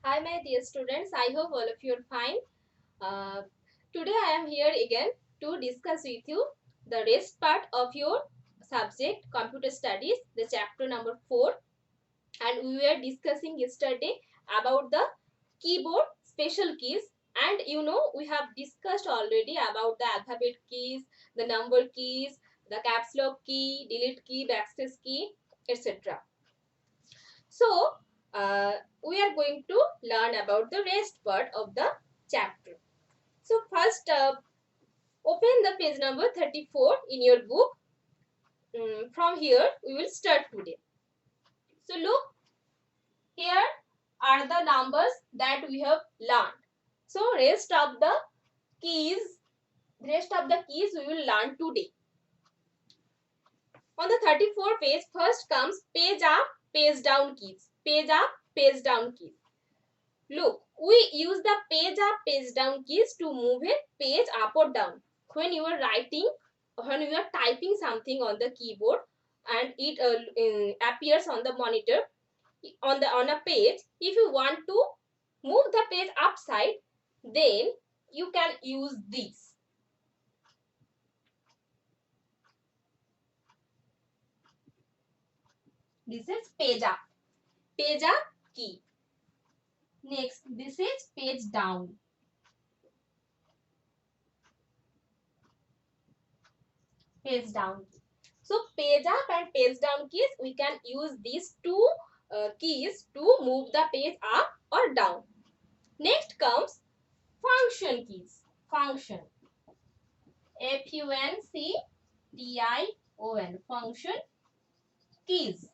Hi, my dear students. I hope all of you are fine. Uh, Today, I am here again to discuss with you the rest part of your subject, Computer Studies, the chapter number 4. And we were discussing yesterday about the keyboard special keys. And we have discussed already about the alphabet keys, the number keys, the caps lock key, delete key, backspace key, etc. So, uh, we are going to learn about the rest part of the chapter. So, first, open the page number 34 in your book. From here, we will start today. So, look, here are the numbers that we have learned. So, rest of the keys we will learn today. On the 34 page, first comes page up, page down keys. Page up, page down keys. Look, we use the page up, page down keys to move a page up or down. When you are typing something on the keyboard and it appears on the monitor on a page, if you want to move the page upside, then you can use this. This is page up key. Next, this is page down. Page down. So page up and page down keys, we can use these two keys to move the page up or down. Next comes function keys. Function. F-U-N-C-T-I-O-N. Function keys.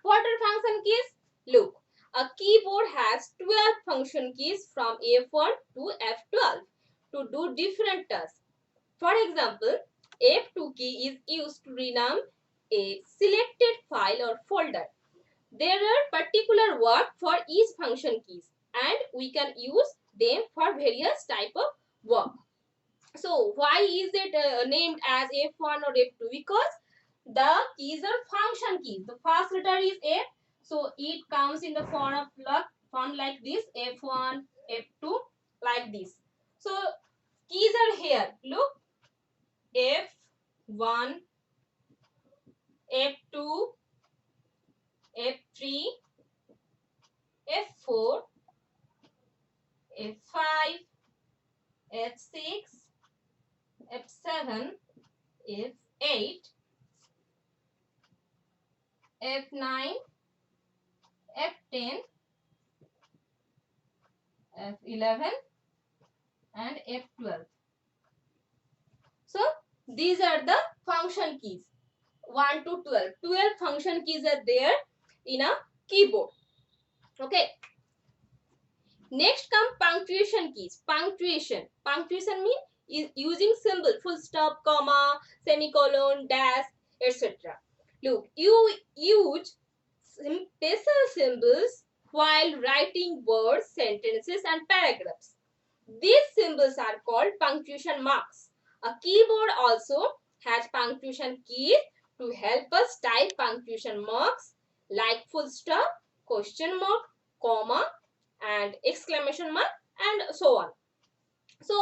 What are function keys? Look, a keyboard has 12 function keys from F1 to F12 to do different tasks. For example, F2 key is used to rename a selected file or folder. There are particular work for each function keys and we can use them for various type of work. So why is it named as F1 or F2? Because the keys are function keys. The first letter is F, so it comes in the form like this, F1, F2, like this. So keys are here. Look, F1, F2, F3, F4, F5, F6, F7, F8, F9, F10, F11 and F12. So these are the function keys 1 to 12. 12 function keys are there in a keyboard. Okay. Next come punctuation keys. Punctuation. Punctuation means is using symbol, full stop, comma, semicolon, dash, etc. Look, you use special symbols while writing words, sentences and paragraphs. These symbols are called punctuation marks. A keyboard also has punctuation keys to help us type punctuation marks like full stop, question mark, comma and exclamation mark and so on. So,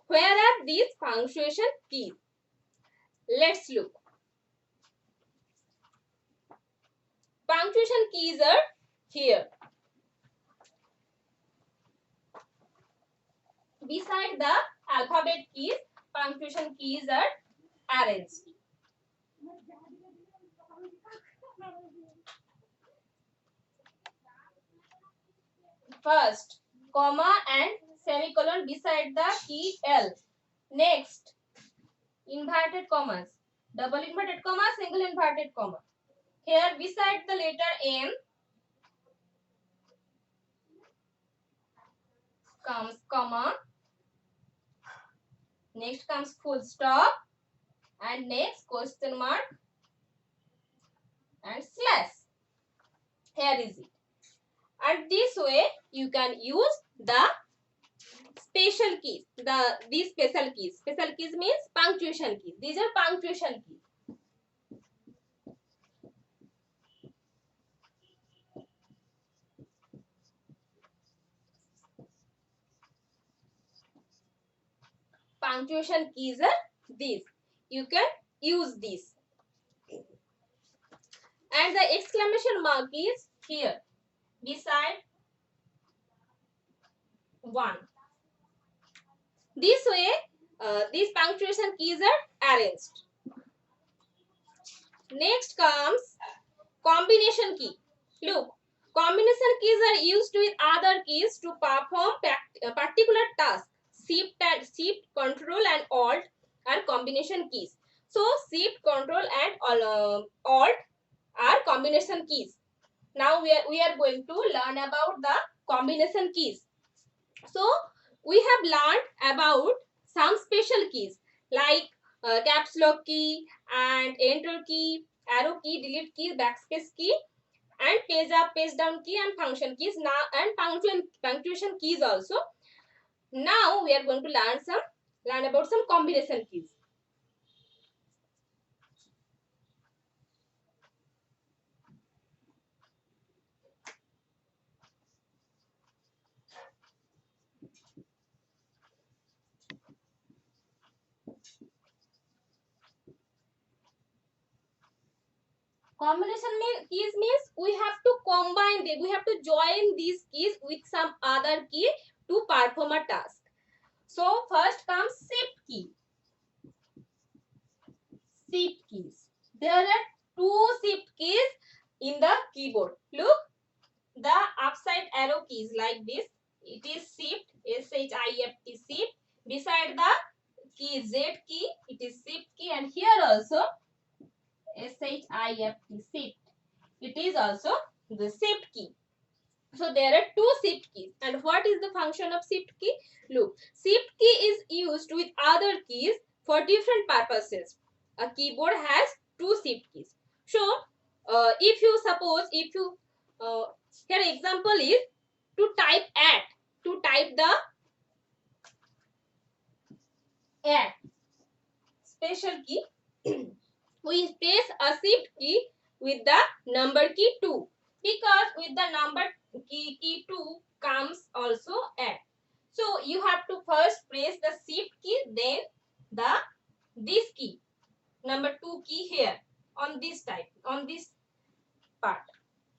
where are these punctuation keys? Let's look. Punctuation keys are here. Beside the alphabet keys, punctuation keys are arranged. First, comma and semicolon beside the key L. Next, inverted commas, double inverted comma, single inverted comma. Here beside the letter M comes comma. Next comes full stop and next question mark and slash. Here is it. And this way you can use the special keys. These special keys. Special keys means punctuation keys. These are punctuation keys. punctuation keys are these. You can use these. And the exclamation mark is here beside 1. This way, these punctuation keys are arranged. Next comes combination key. Look, combination keys are used with other keys to perform a particular task. Shift, Control, and Alt are combination keys. So, Shift, Control, and Alt are combination keys. Now we are going to learn about the combination keys. So we have learned about some special keys like caps lock key and enter key, arrow key, delete key, backspace key, and page up, page down key, and function keys. Now and punctuation keys also. Now we are going to learn about some combination keys. Combination keys means we have to combine them. We have to join these keys with some other key to perform a task. So first comes shift key. Shift keys. There are 2 shift keys in the keyboard. Look, the upside arrow keys like this. It is shift, S-H-I-F-T, shift. Beside the key Z key, it is shift key, and here also S-H-I-F-T, shift. It is also the shift key. So there are 2 shift keys. And what is the function of shift key? Look, shift key is used with other keys for different purposes. A keyboard has 2 shift keys. So if you here example is to type the at special key, we press a shift key with the number key 2, because with the number key 2 comes also at. So you have to first press the shift key, then this key, number 2 key here on this part,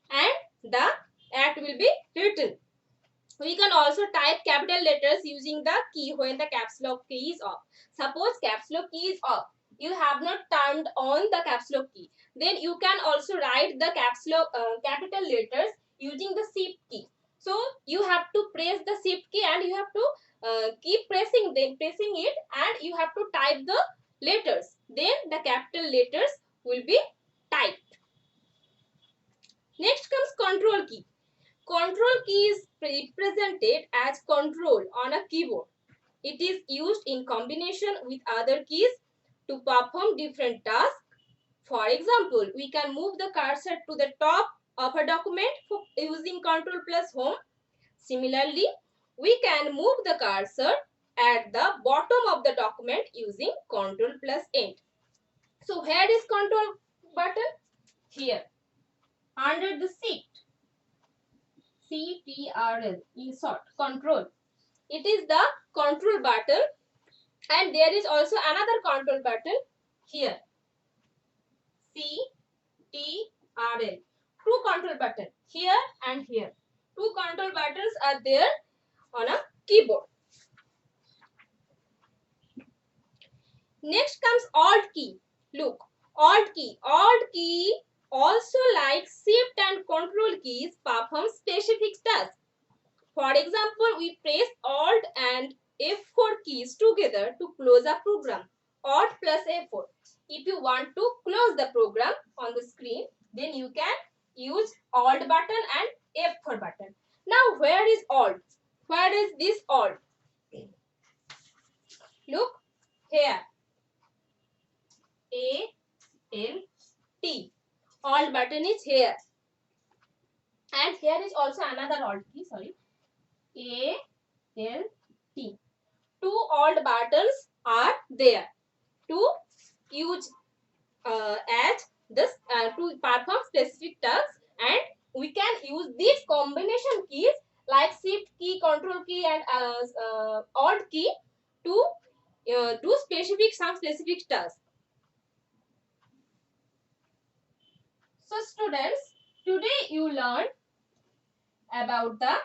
and the at will be written. We can also type capital letters using the key when the caps lock key is off. Suppose caps lock key is off, you have not turned on the caps lock key, then you can also write the caps lock capital letters using the shift key. So you have to press the shift key and you have to keep pressing it, and you have to type the letters, then the capital letters will be typed. Next comes control key. Control key is represented as control on a keyboard. It is used in combination with other keys to perform different tasks. For example, we can move the cursor to the top of a document using Ctrl plus Home. Similarly, we can move the cursor at the bottom of the document using Ctrl plus End. So where is control button? Here, under the shift. CTRL, in short, control. It is the control button, and there is also another control button here. CTRL. 2 control button here and here. 2 control buttons are there on a keyboard. Next comes Alt key. Look, Alt key. Alt key also, like Shift and Control keys, perform specific tasks. For example, we press Alt and F4 keys together to close a program. Alt plus F4. If you want to close the program on the screen, then you can use Alt button and F4 button. Now, where is Alt? Where is this Alt? Look here. A-L-T. Alt button is here. And here is also another Alt key, sorry. A-L-T. 2 Alt buttons are there to use as this to perform specific tasks, and we can use these combination keys like Shift key, Control key, and Alt key to do some specific tasks. So students, today you learned about the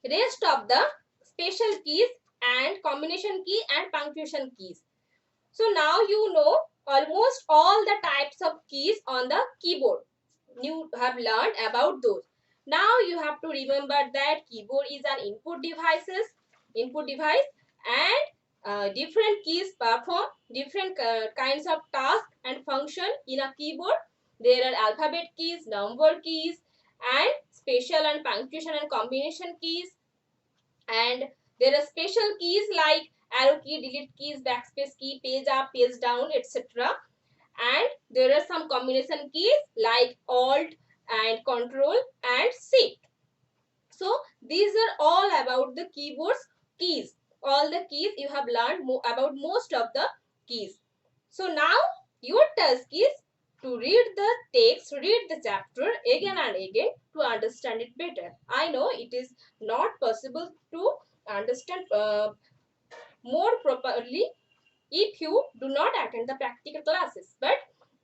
rest of the special keys and combination key and punctuation keys. So now you know almost all the types of keys on the keyboard. You have learned about those. Now you have to remember that keyboard is an input device, and different keys perform different kinds of tasks and function in a keyboard. There are alphabet keys, number keys, and special and punctuation and combination keys. And there are special keys like arrow key, delete keys, backspace key, page up, page down, etc. And there are some combination keys like alt and control and shift. So these are all about the keyboard's keys. All the keys you have learned about most of the keys. So now your task is to read the text, read the chapter again and again to understand it better. I know it is not possible to understand more properly if you do not attend the practical classes, but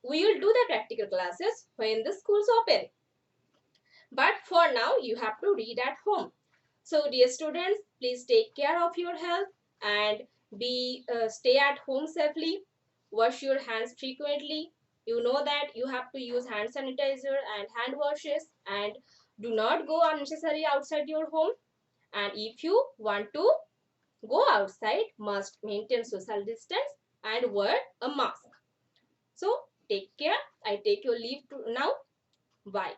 we will do the practical classes when the schools open. But for now, you have to read at home. So dear students, please take care of your health and stay at home safely. Wash your hands frequently. You know that you have to use hand sanitizer and hand washes, and do not go unnecessary outside your home. And if you want to go outside, must maintain social distance and wear a mask. So take care. I take your leave now. Bye.